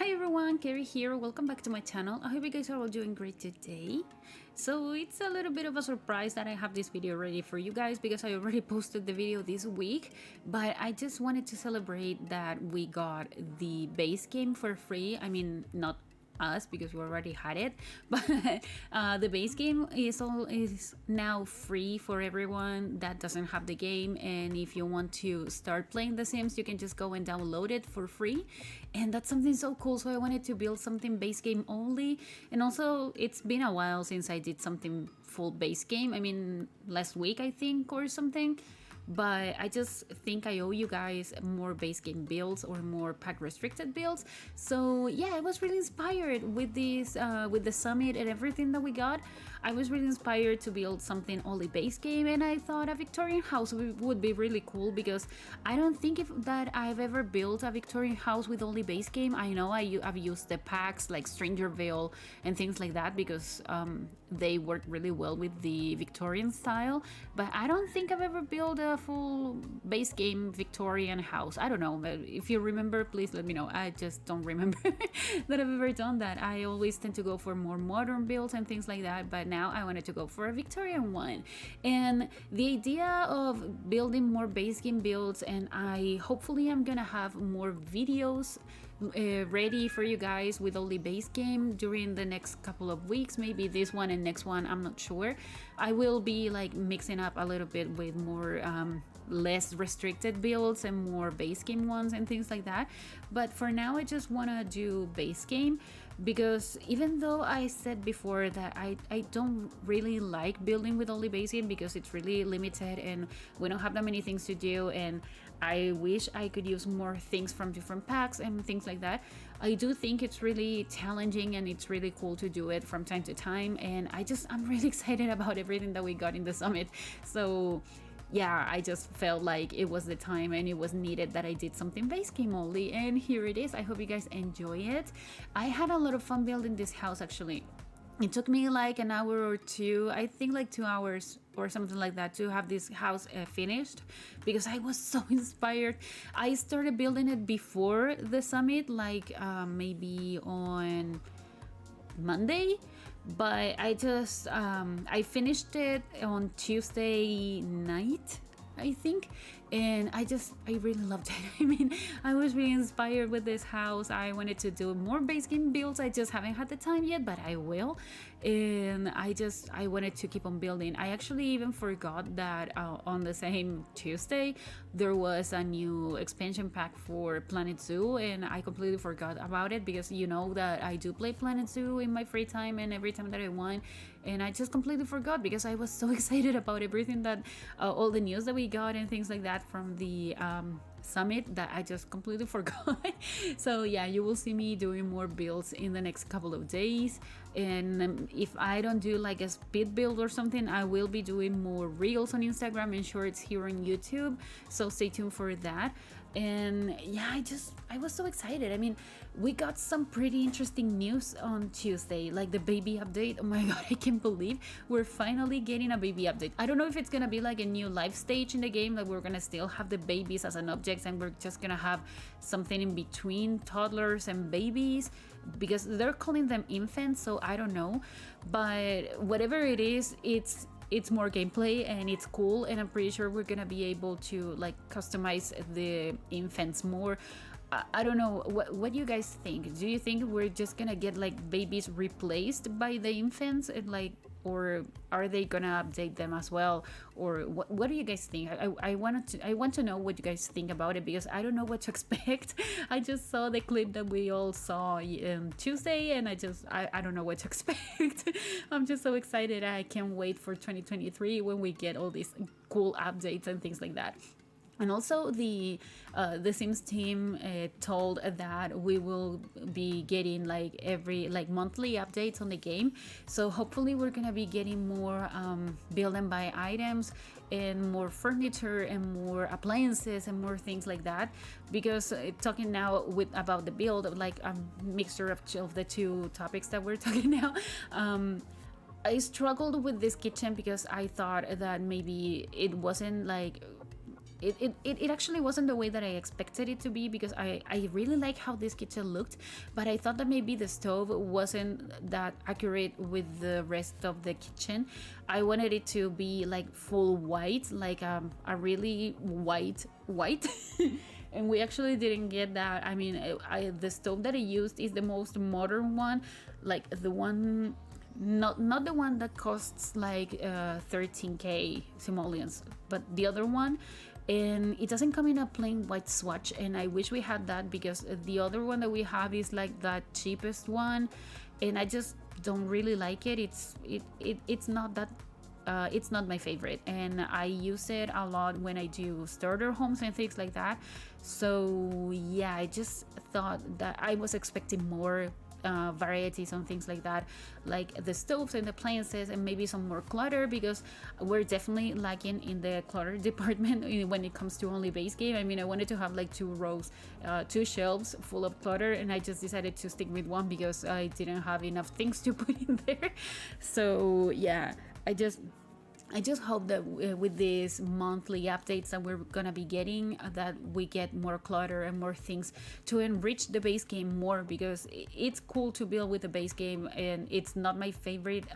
Hi everyone, Kaary here, welcome back to my channel. I hope you guys are all doing great today. So it's a little bit of a surprise that I have this video ready for you guys because I already posted the video this week, but I just wanted to celebrate that we got the base game for free. I mean, not us because we already had it, but the base game is now free for everyone that doesn't have the game, and if you want to start playing The Sims you can just go and download it for free, and that's something so cool. So I wanted to build something base game only, and also it's been a while since I did something full base game. I mean, last week I think or something. But I just think I owe you guys more base game builds or more pack restricted builds. So yeah, I was really inspired with this, with the summit and everything that we got. I was really inspired to build something only base game, and I thought a Victorian house would be really cool because I don't think that I've ever built a Victorian house with only base game. I know I've used the packs like Stranger Veil and things like that because they work really well with the Victorian style, but I don't think I've ever built a full base game Victorian house. I don't know, but if you remember, please let me know. I just don't remember that I've ever done that. I always tend to go for more modern builds and things like that, but now I wanted to go for a Victorian one. And the idea of building more base game builds, and hopefully I'm gonna have more videos ready for you guys with only base game during the next couple of weeks, maybe this one and next one, I'm not sure. I will be like mixing up a little bit with more less restricted builds and more base game ones and things like that, but for now I just want to do base game because even though I said before that I don't really like building with only base game because it's really limited and we don't have that many things to do, and I wish I could use more things from different packs and things like that. I do think it's really challenging and it's really cool to do it from time to time, and I'm really excited about everything that we got in the summit. So yeah, I just felt like it was the time and it was needed that I did something base game only, and here it is. I hope you guys enjoy it. I had a lot of fun building this house actually. It took me like an hour or two, I think like 2 hours or something like that, to have this house finished because I was so inspired. I started building it before the summit, like maybe on Monday, but I finished it on Tuesday night, I think, and I really loved it. I mean, I was really inspired with this house. I wanted to do more base game builds. I just haven't had the time yet, but I will. And I wanted to keep on building. I actually even forgot that on the same Tuesday there was a new expansion pack for Planet Zoo, and I completely forgot about it because you know that I do play Planet Zoo in my free time and every time that I want, and I just completely forgot because I was so excited about everything that all the news that we got and things like that from the summit that I just completely forgot. So yeah, you will see me doing more builds in the next couple of days, and if I don't do like a speed build or something, I will be doing more reels on Instagram and shorts here on YouTube, so stay tuned for that. And yeah, I was so excited. I mean, we got some pretty interesting news on Tuesday, like the baby update. Oh my god, I can't believe we're finally getting a baby update. I don't know if it's gonna be like a new life stage in the game, that we're gonna still have the babies as an object and we're just gonna have something in between toddlers and babies, because they're calling them infants, so I don't know. But whatever it is, it's more gameplay and it's cool, and I'm pretty sure we're gonna be able to like customize the infants more. I don't know, what do you guys think? Do you think we're just gonna get like babies replaced by the infants, and like, or are they gonna update them as well, or what do you guys think? I want to know what you guys think about it because I don't know what to expect. I just saw the clip that we all saw Tuesday, and I don't know what to expect. I'm just so excited. I can't wait for 2023 when we get all these cool updates and things like that. And also the Sims team told that we will be getting like monthly updates on the game. So hopefully we're gonna be getting more build and buy items and more furniture and more appliances and more things like that. Because talking now about the build, like a mixture of the two topics that we're talking now. I struggled with this kitchen because I thought that maybe it wasn't like it actually wasn't the way that I expected it to be, because I really like how this kitchen looked, but I thought that maybe the stove wasn't that accurate with the rest of the kitchen. I wanted it to be like full white, like a really white and we actually didn't get that. I mean, the stove that I used is the most modern one, like the one, not the one that costs like 13k simoleons, but the other one. And it doesn't come in a plain white swatch, and I wish we had that, because the other one that we have is like that cheapest one, and I just don't really like it. It's not that it's not my favorite, and I use it a lot when I do starter homes and things like that. So yeah, I just thought that I was expecting more varieties and things like that, like the stoves and the appliances, and maybe some more clutter, because we're definitely lacking in the clutter department when it comes to only base game. I mean, I wanted to have like 2 rows, 2 shelves full of clutter, and I just decided to stick with one because I didn't have enough things to put in there. So yeah, I just hope that with these monthly updates that we're gonna be getting, that we get more clutter and more things to enrich the base game more, because it's cool to build with the base game, and it's not my favorite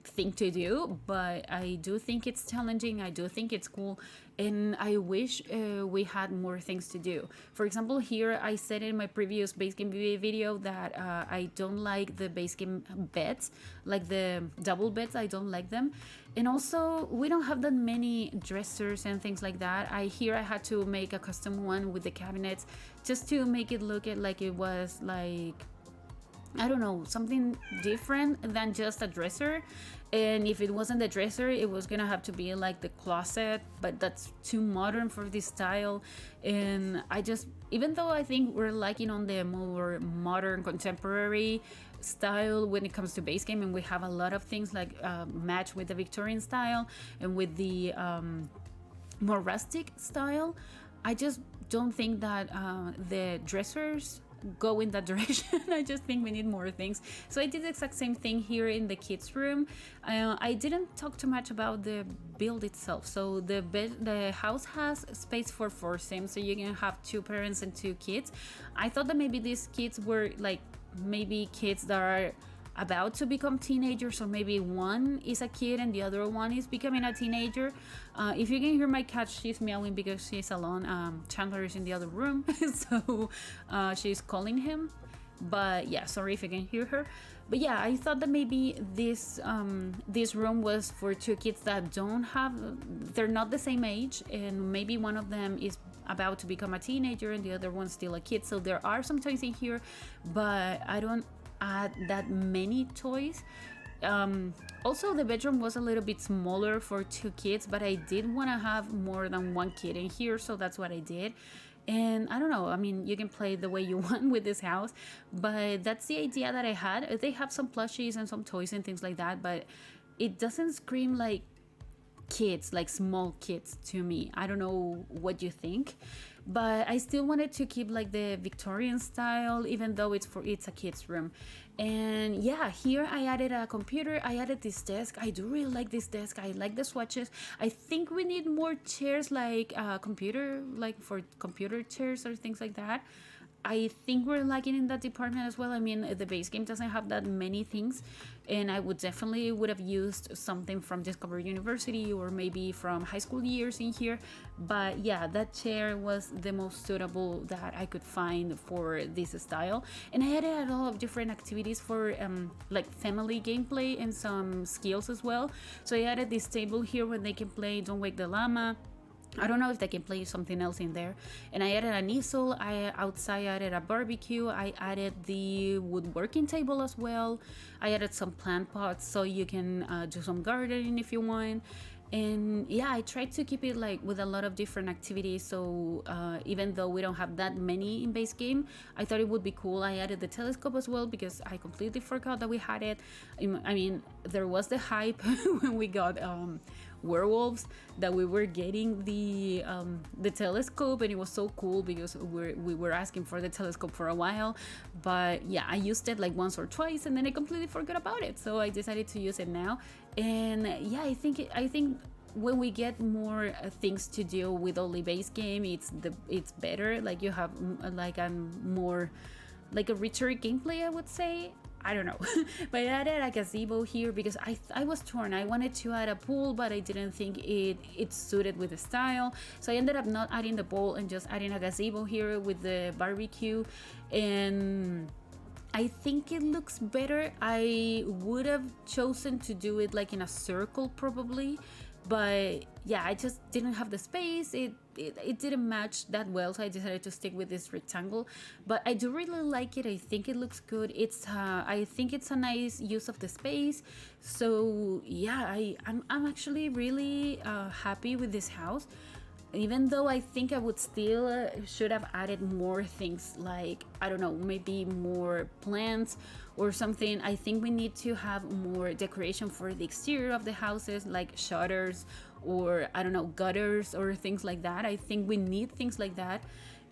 thing to do, but I do think it's challenging, I do think it's cool, and I wish we had more things to do. For example, here I said in my previous base game video that I don't like the base game beds, like the double beds, I don't like them. And also, we don't have that many dressers and things like that. I had to make a custom one with the cabinets, just to make it look like it was like, I don't know, something different than just a dresser. And if it wasn't the dresser, it was gonna have to be like the closet, but that's too modern for this style. And I just, even though I think we're lacking on the more modern contemporary style when it comes to base game, and we have a lot of things like match with the Victorian style and with the more rustic style, I just don't think that the dressers go in that direction. I just think we need more things. So I did the exact same thing here in the kids room. I didn't talk too much about the build itself. So the house has space for 4 sims, so you can have 2 parents and 2 kids. I thought that maybe these kids were like maybe kids that are about to become teenagers, or maybe one is a kid and the other one is becoming a teenager. If you can hear my cat, she's meowing because she's alone. Chandler is in the other room, so she's calling him. But yeah, sorry if you can hear her. But yeah, I thought that maybe this room was for 2 kids that they're not the same age, and maybe one of them is about to become a teenager and the other one's still a kid. So there are some toys in here, but I don't add that many toys. Also, the bedroom was a little bit smaller for 2 kids, but I did want to have more than 1 kid in here, so that's what I did. And I don't know, I mean, you can play the way you want with this house, but that's the idea that I had. They have some plushies and some toys and things like that, but it doesn't scream like kids, like small kids to me. I don't know what you think, but I still wanted to keep like the Victorian style, even though it's a kids room. And yeah, here I added a computer, I added this desk. I do really like this desk, I like the swatches. I think we need more chairs, like computer, like for computer chairs or things like that. I think we're lacking in that department as well. I mean, the base game doesn't have that many things, and I would have used something from Discover University or maybe from high school years in here. But yeah, that chair was the most suitable that I could find for this style. And I added a lot of different activities for like family gameplay and some skills as well. So I added this table here where they can play Don't Wake the Llama. I don't know if they can play something else in there. And I added an easel, outside I added a barbecue, I added the woodworking table as well. I added some plant pots so you can do some gardening if you want. And yeah, I tried to keep it like with a lot of different activities, so even though we don't have that many in base game, I thought it would be cool. I added the telescope as well because I completely forgot that we had it. I mean, there was the hype when we got werewolves that we were getting the telescope, and it was so cool because we were asking for the telescope for a while. But yeah, I used it like once or twice and then I completely forgot about it, so I decided to use it now. And yeah, I think when we get more things to do with only base game, it's better. Like you have like a more like a richer gameplay, I would say. I don't know. But I added a gazebo here because I was torn. I wanted to add a pool, but I didn't think it suited with the style. So I ended up not adding the pool and just adding a gazebo here with the barbecue. And I think it looks better. I would have chosen to do it like in a circle probably, but yeah, I just didn't have the space. It didn't match that well, so I decided to stick with this rectangle. But I do really like it. I think it looks good. I think it's a nice use of the space. So yeah, I'm actually really happy with this house. Even though I think I would still should have added more things, like, I don't know, maybe more plants or something. I think we need to have more decoration for the exterior of the houses, like shutters or, I don't know, gutters or things like that. I think we need things like that.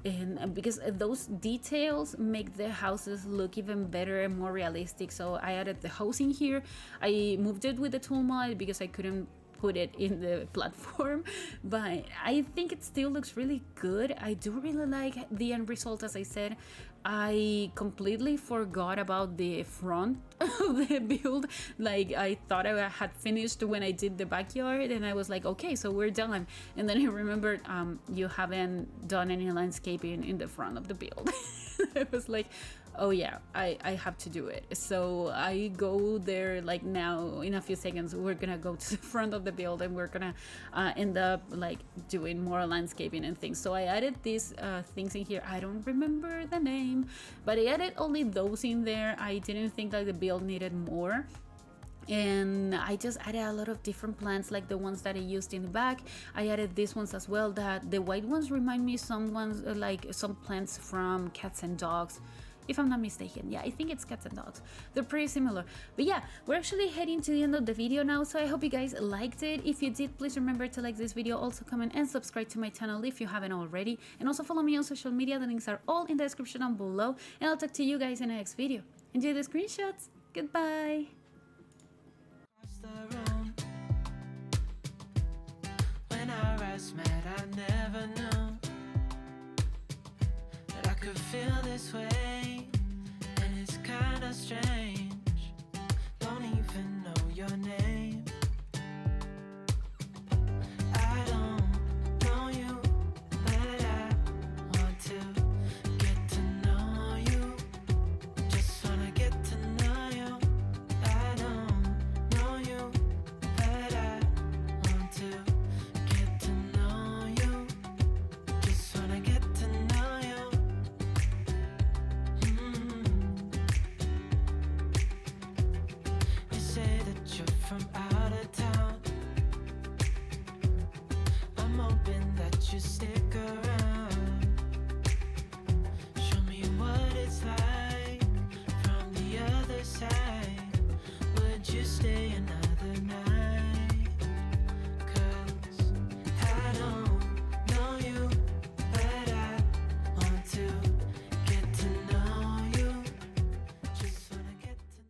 And because those details make the houses look even better and more realistic. So I added the housing here. I moved it with the tool mod because I couldn't put it in the platform, but I think it still looks really good. I do really like the end result. As I said, I completely forgot about the front of the build. Like, I thought I had finished when I did the backyard, and I was like, okay, so we're done. And then I remembered you haven't done any landscaping in the front of the build. I was like, oh yeah, I have to do it. So I go there like now in a few seconds. We're gonna go to the front of the build and we're gonna end up like doing more landscaping and things. So I added these things in here. I don't remember the name, but I added only those in there. I didn't think that the build needed more. And I just added a lot of different plants, like the ones that I used in the back. I added these ones as well. That the white ones remind me some ones like some plants from cats and dogs, if I'm not mistaken. Yeah, I think it's cats and dogs. They're pretty similar. But yeah, we're actually heading to the end of the video now, so I hope you guys liked it. If you did, please remember to like this video, also comment and subscribe to my channel if you haven't already, and also follow me on social media. The links are all in the description down below, and I'll talk to you guys in the next video. Enjoy the screenshots. Goodbye. When our eyes met, I never knew that I could feel this way, and it's kinda strange. Don't even know your name. I don't know you, but I want to get to know you. Just wanna get to know you. I don't know you, but I want to get to know you. Just wanna get to know you. You say that you're from out of town. I'm hoping that you stick